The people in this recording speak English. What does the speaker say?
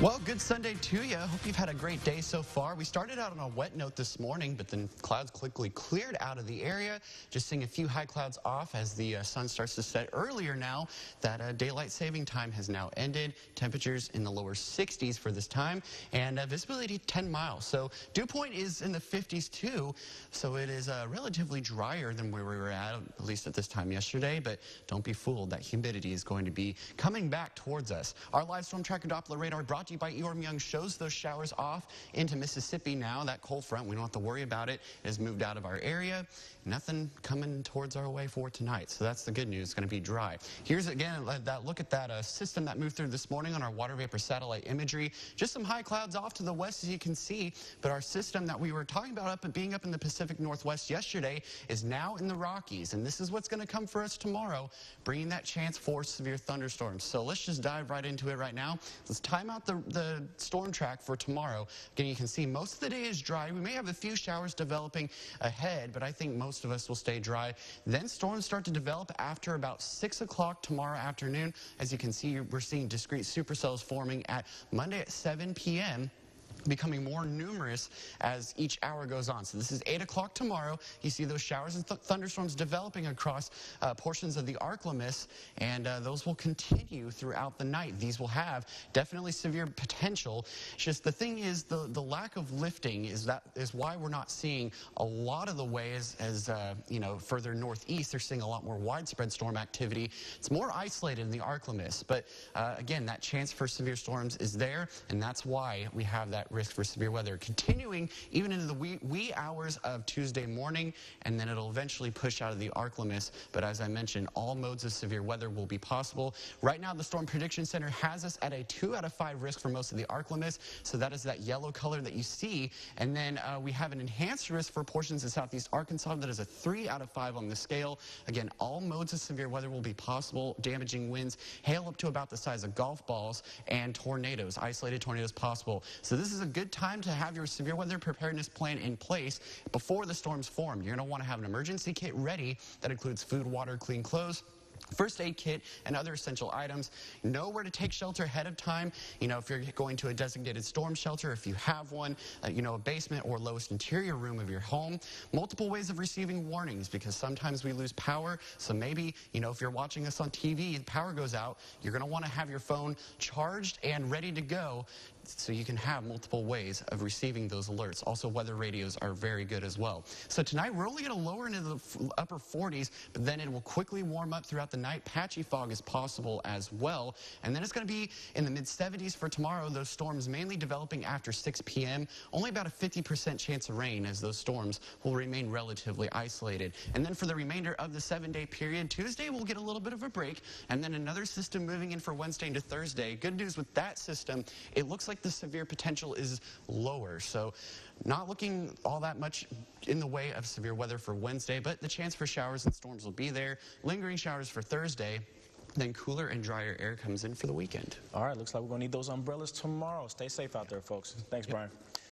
Well, good Sunday to you. Hope you've had a great day so far. We started out on a wet note this morning, but then clouds quickly cleared out of the area. Just seeing a few high clouds off as the sun starts to set earlier now. That daylight saving time has now ended. Temperatures in the lower 60s for this time, and visibility 10 miles. So dew point is in the 50s too. So it is relatively drier than where we were at least at this time yesterday. But don't be fooled. That humidity is going to be coming back towards us. Our live storm tracker Doppler radar brought to you by Eorm Young shows those showers off into Mississippi now. That cold front, we don't have to worry about it. It has moved out of our area. Nothing coming towards our way for tonight. So that's the good news. It's going to be dry. Here's again that look at that system that moved through this morning on our water vapor satellite imagery. Just some high clouds off to the west, as you can see. But our system that we were talking about being up in the Pacific Northwest yesterday is now in the Rockies. And this is what's going to come for us tomorrow, bringing that chance for severe thunderstorms. So let's just dive right into it right now. Let's time out the storm track for tomorrow. Again, you can see most of the day is dry. We may have a few showers developing ahead, but I think most of us will stay dry. Then storms start to develop after about 6 o'clock tomorrow afternoon. As you can see, we're seeing discrete supercells forming at Monday at 7 p.m. becoming more numerous as each hour goes on. So this is 8 o'clock tomorrow. You see those showers and thunderstorms developing across portions of the Arklamis, and those will continue throughout the night. These will have definitely severe potential. It's just the thing is the lack of lifting is why we're not seeing a lot of the way as you know, further northeast. They're seeing a lot more widespread storm activity. It's more isolated in the Arklamis, but again, that chance for severe storms is there, and that's why we have that risk for severe weather continuing even into the wee hours of Tuesday morning, and then it'll eventually push out of the Arklamis. But as I mentioned, all modes of severe weather will be possible. Right now, the Storm Prediction Center has us at a 2 out of 5 risk for most of the Arklamis, so that is that yellow color that you see. And then we have an enhanced risk for portions of southeast Arkansas that is a 3 out of 5 on the scale. Again, all modes of severe weather will be possible. Damaging winds, hail up to about the size of golf balls, and tornadoes, isolated tornadoes possible. So this is a good time to have your severe weather preparedness plan in place before the storms form. You're going to want to have an emergency kit ready that includes food, water, clean clothes, first aid kit, and other essential items. Know where to take shelter ahead of time. You know, if you're going to a designated storm shelter, if you have one, you know, a basement or lowest interior room of your home. Multiple ways of receiving warnings, because sometimes we lose power. So maybe, you know, if you're watching us on TV, the power goes out, you're going to want to have your phone charged and ready to go, so you can have multiple ways of receiving those alerts. Also, weather radios are very good as well. So tonight, we're only going to lower into the upper 40s, but then it will quickly warm up throughout the night. Patchy fog is possible as well. And then it's going to be in the mid-70s for tomorrow. Those storms mainly developing after 6 p.m. Only about a 50% chance of rain, as those storms will remain relatively isolated. And then for the remainder of the 7-day period, Tuesday we'll get a little bit of a break, and then another system moving in for Wednesday into Thursday. Good news with that system, it looks like the severe potential is lower, so not looking all that much in the way of severe weather for Wednesday, but the chance for showers and storms will be there. Lingering showers for Thursday, then cooler and drier air comes in for the weekend. All right, looks like we're going to need those umbrellas tomorrow. Stay safe out there, folks. Thanks, Brian.